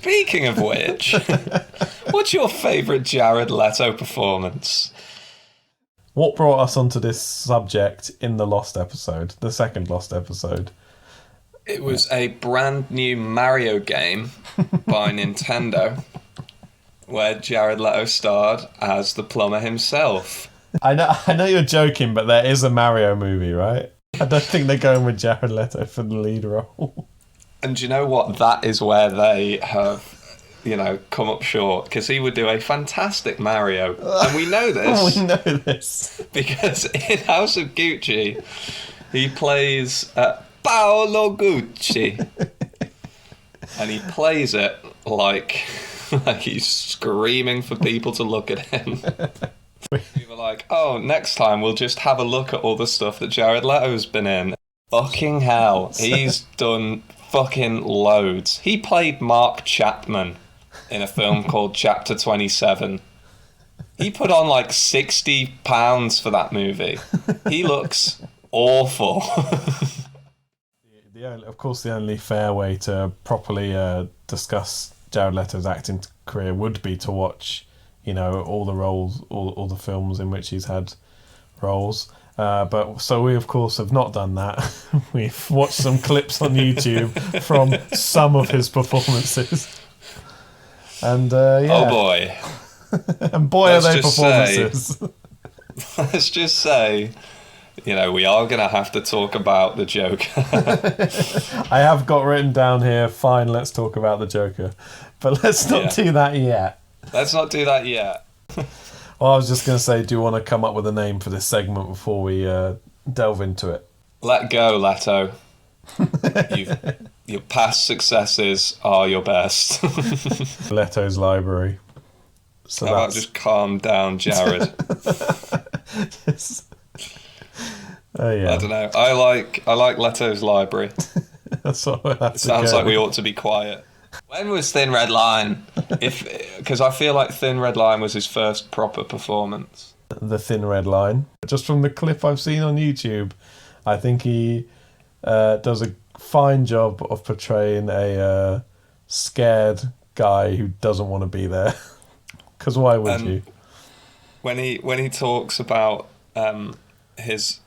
Speaking of which, what's your favourite Jared Leto performance? What brought us onto this subject in the Lost episode, the second Lost episode? It was a brand new Mario game by Nintendo where Jared Leto starred as the plumber himself. I know you're joking, but there is a Mario movie, right? I don't think they're going with Jared Leto for the lead role. And do you know what? That is where they have, come up short, because he would do a fantastic Mario. And we know this. We know this. Because in House of Gucci, he plays Paolo Gucci. And he plays it like he's screaming for people to look at him. We were like, oh, next time we'll just have a look at all the stuff that Jared Leto's been in. Fucking hell. He's done fucking loads. He played Mark Chapman in a film called Chapter 27. He put on like 60 pounds for that movie. He looks awful. Of course, the only fair way to properly discuss Jared Leto's acting career would be to watch, all the roles, all the films in which he's had roles. But so we, of course, have not done that. We've watched some clips on YouTube from some of his performances. And, yeah. Oh, boy. And boy, are they performances. Let's just say, we are going to have to talk about the Joker. I have got written down here, fine, let's talk about the Joker. But let's not do that yet. Let's not do that yet. Well, I was just going to say, do you want to come up with a name for this segment before we delve into it? Let go, Leto. Your past successes are your best. Leto's Library. So How about just calm down, Jared? Oh yeah. I don't know. I like Leto's Library. That's what we'll have It sounds like we ought to be quiet. When was Thin Red Line? Because I feel like Thin Red Line was his first proper performance. The Thin Red Line. Just from the clip I've seen on YouTube, I think he does a fine job of portraying a scared guy who doesn't want to be there. Because why would you? When he talks about his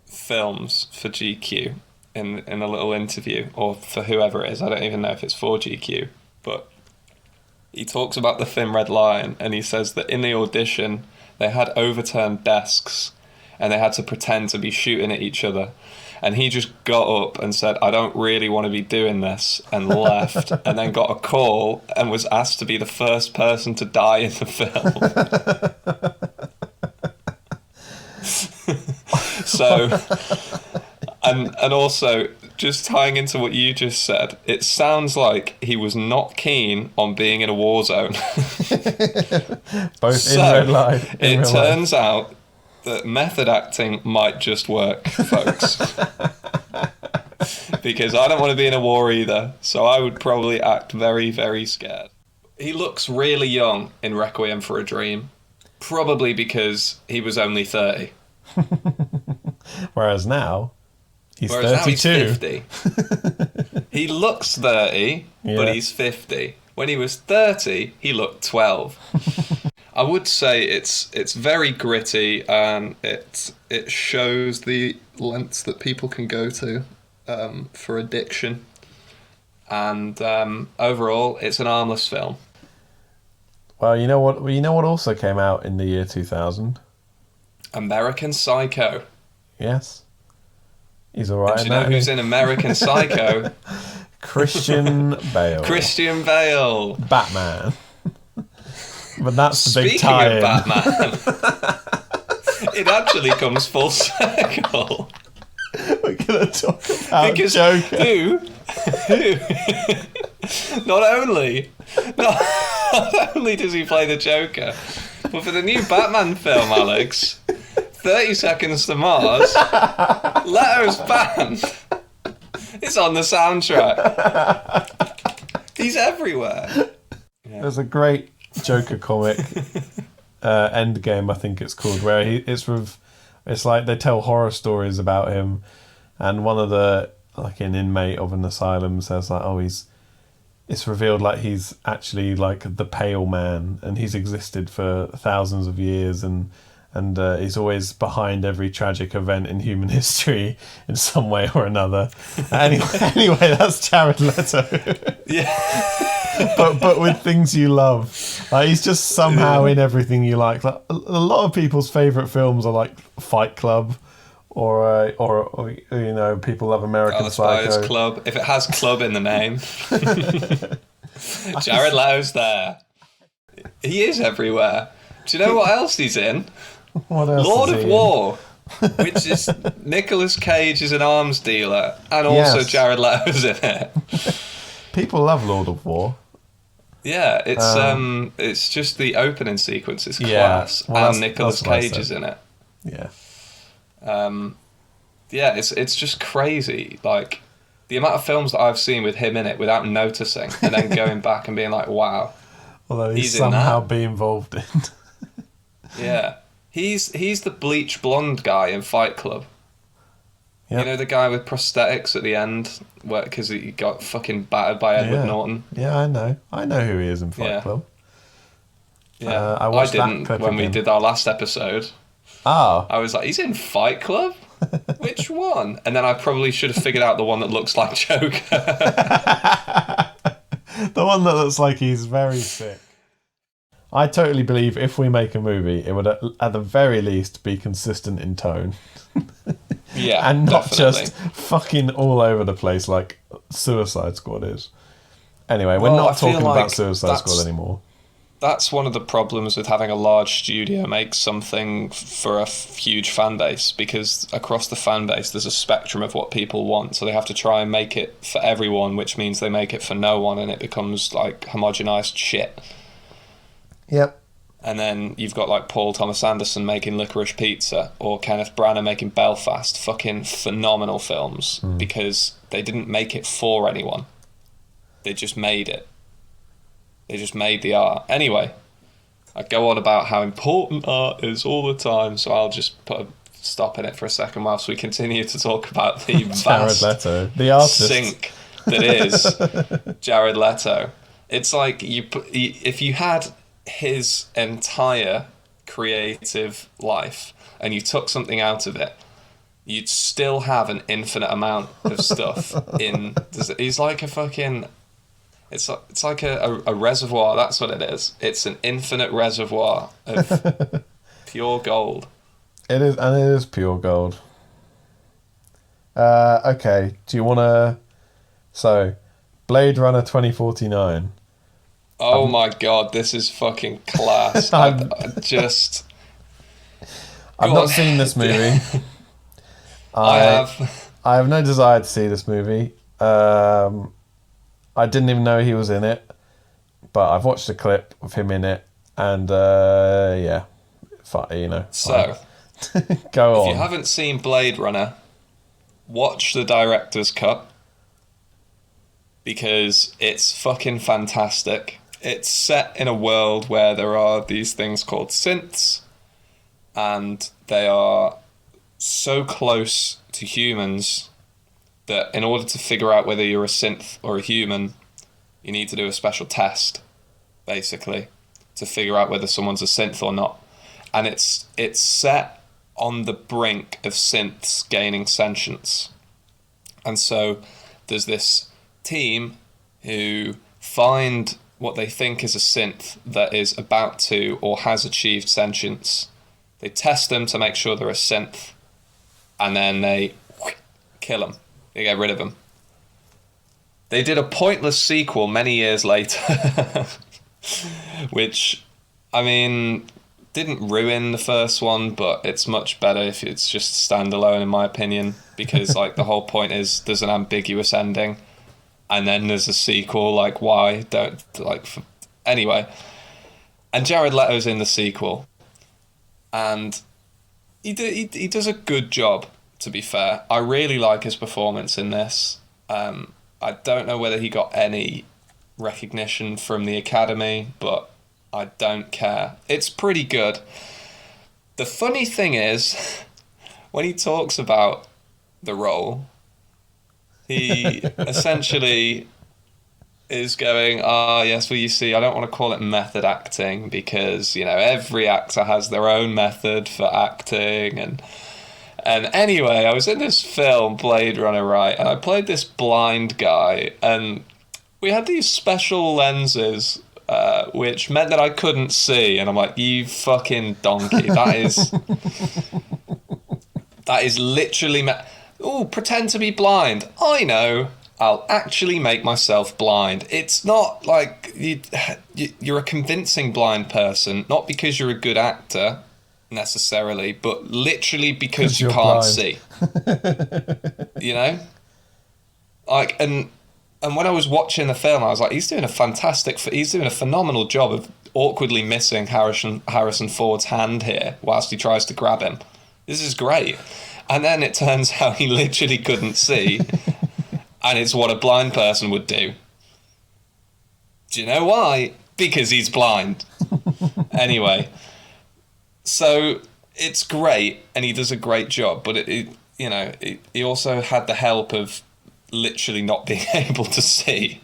films for GQ in a little interview, or for whoever it is, I don't even know if it's for GQ, but he talks about the Thin Red Line, and he says that in the audition they had overturned desks and they had to pretend to be shooting at each other, and he just got up and said, I don't really want to be doing this, and left. And then got a call and was asked to be the first person to die in the film. So, and also, just tying into what you just said, it sounds like he was not keen on being in a war zone. Both in real life. It turns out that method acting might just work, folks. Because I don't want to be in a war either, so I would probably act very, very scared. He looks really young in Requiem for a Dream, probably because he was only 30. Whereas now he's 32. Now he's 50. He looks 30, but he's 50. When he was 30, he looked 12. I would say it's very gritty, and it shows the lengths that people can go to for addiction. And overall, it's an harmless film. Well, you know what also came out in the year 2000? American Psycho. Yes. He's all right. And do you know who's in American Psycho? Christian Bale. Christian Bale. Batman. But that's the big tie-in. Speaking of Batman, it actually comes full circle. We're going to talk about Joker. Who not only does he play the Joker, but for the new Batman film, Alex, 30 Seconds to Mars, Leto's band is on the soundtrack. He's everywhere. Yeah. There's a great Joker comic, Endgame, I think it's called, where it's like they tell horror stories about him, and one of the, like, an inmate of an asylum says, like, oh, it's revealed like he's actually like the Pale Man, and he's existed for thousands of years, and he's always behind every tragic event in human history in some way or another. Anyway, that's Jared Leto. Yeah. but with things you love. Like, he's just somehow in everything you like. Like, a lot of people's favourite films are like Fight Club, or you know, people love American Psycho. Buyers Club. If it has club in the name. Jared Leto's there. He is everywhere. Do you know what else he's in? What else Lord is of he War, which is Nicolas Cage is an arms dealer, and also Yes. Jared Leto's in it. People love Lord of War. Yeah, it's just the opening sequence is Yeah, class, well, and Nicolas that's what I Cage said. is in it. Yeah. Yeah, it's just crazy. Like, the amount of films that I've seen with him in it without noticing, and then going back and being like, wow. Although He's in somehow that. be involved in. Yeah. He's the bleach blonde guy in Fight Club. Yep. You know, the guy with prosthetics at the end, because he got fucking battered by Edward Norton. Yeah, I know who he is in Fight Club. Yeah, I watched that didn't clip when we again. did our last episode. Ah, I was like, he's in Fight Club? Which one? And then I probably should have figured out the one that looks like Joker. the one that looks like he's very sick. I totally believe if we make a movie, it would at the very least be consistent in tone. Yeah, and not definitely. just fucking all over the place like Suicide Squad is. Anyway, we're Well, I not feel talking like about Suicide Squad anymore. That's one of the problems with having a large studio make something for a huge fan base, because across the fan base there's a spectrum of what people want, so they have to try and make it for everyone, which means they make it for no one, and it becomes like homogenized shit. Yep. And then you've got like Paul Thomas Anderson making Licorice Pizza, or Kenneth Branagh making Belfast, fucking phenomenal films, because they didn't make it for anyone. They just made it. They just made the art. Anyway, I go on about how important art is all the time, so I'll just put a stop in it for a second whilst we continue to talk about the Jared vast Leto, the artist. sink that is Jared Leto. It's like if you had his entire creative life and you took something out of it, you'd still have an infinite amount of stuff in. He's like a fucking. It's like a reservoir. That's what it is. It's an infinite reservoir of pure gold. It is, and it is pure gold. Okay, do you want to... So, Blade Runner 2049. Oh my god, this is fucking class. I've not seen this movie. I have. I have no desire to see this movie. I didn't even know he was in it, but I've watched a clip of him in it, and yeah, you know. So, go on. if you haven't seen Blade Runner, watch the director's cut, because it's fucking fantastic. It's set in a world where there are these things called synths, and they are so close to humans that in order to figure out whether you're a synth or a human, you need to do a special test, basically, to figure out whether someone's a synth or not. And it's set on the brink of synths gaining sentience. And so there's this team who find what they think is a synth that is about to or has achieved sentience. They test them to make sure they're a synth, and then they kill them. They get rid of them. They did a pointless sequel many years later, which, I mean, didn't ruin the first one, but it's much better if it's just standalone, in my opinion, because like the whole point is there's an ambiguous ending, and then there's a sequel. Like, why don't anyway? And Jared Leto's in the sequel, and he does a good job. To be fair, I really like his performance in this. I don't know whether he got any recognition from the Academy, but I don't care. It's pretty good. The funny thing is, when he talks about the role, he essentially is going, yes, well, you see, I don't want to call it method acting because, every actor has their own method for acting. And anyway, I was in this film, Blade Runner, right? And I played this blind guy, and we had these special lenses, which meant that I couldn't see. And I'm like, you fucking donkey. That is literally... pretend to be blind. I know. I'll actually make myself blind. It's not like you're a convincing blind person, not because you're a good actor, necessarily, but literally because you can't blind. See. Like, and when I was watching the film, I was like, he's doing a phenomenal job of awkwardly missing Harrison Ford's hand here whilst he tries to grab him. This is great. And then it turns out he literally couldn't see, and it's what a blind person would do. Do you know why? Because he's blind. Anyway, so it's great, and he does a great job, but he also had the help of literally not being able to see,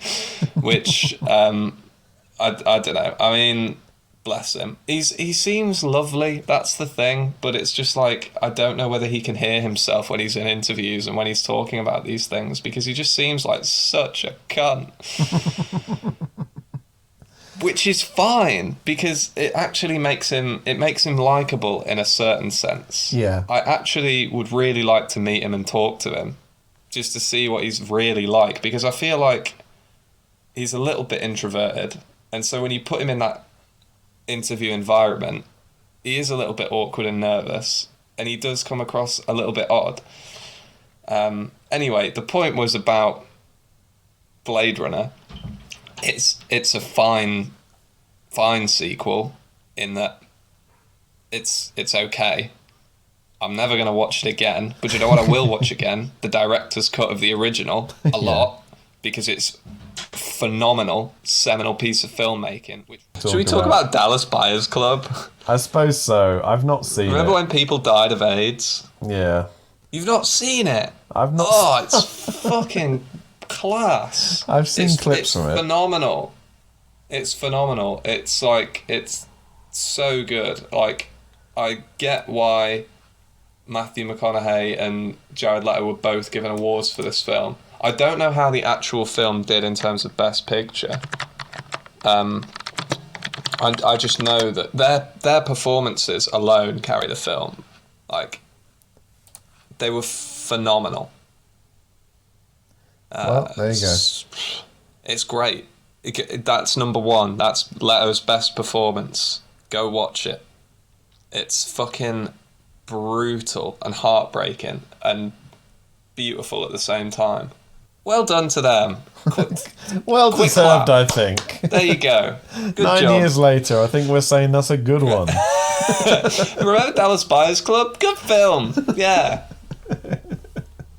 which I don't know. I mean, bless him. He seems lovely, that's the thing, but it's just like, I don't know whether he can hear himself when he's in interviews and when he's talking about these things, because he just seems like such a cunt. Which is fine, because it actually makes him likable in a certain sense. Yeah. I actually would really like to meet him and talk to him, just to see what he's really like, because I feel like he's a little bit introverted, and so when you put him in that interview environment, he is a little bit awkward and nervous, and he does come across a little bit odd. Anyway, the point was about Blade Runner. It's a fine sequel in that it's okay. I'm never going to watch it again, but you know what I will watch again? The director's cut of the original a lot, because it's phenomenal, seminal piece of filmmaking. Should we talk about Dallas Buyers Club? I suppose so. I've not seen Remember it. when people died of AIDS? Yeah. You've not seen it? I've not. Oh, it's fucking class. I've seen clips from it. Phenomenal. It's phenomenal. It's like, it's so good. Like, I get why Matthew McConaughey and Jared Leto were both given awards for this film. I don't know how the actual film did in terms of Best Picture. I just know that their performances alone carry the film. Like, they were phenomenal. Well, there you go. It's great. That's number one. That's Leto's best performance. Go watch it. It's fucking brutal and heartbreaking and beautiful at the same time. Well done to them. Well deserved, I think. There you go. Good 9 job. years later, I think we're saying that's a good one. Remember Dallas Buyers Club? Good film. Yeah.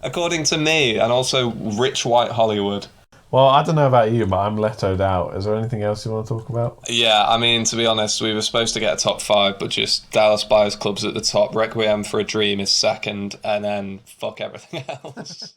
According to me, and also rich white Hollywood. Well, I don't know about you, but I'm Leto'd out. Is there anything else you want to talk about? Yeah, I mean, to be honest, we were supposed to get a top 5, but just Dallas Buyers Club's at the top. Requiem for a Dream is second, and then fuck everything else.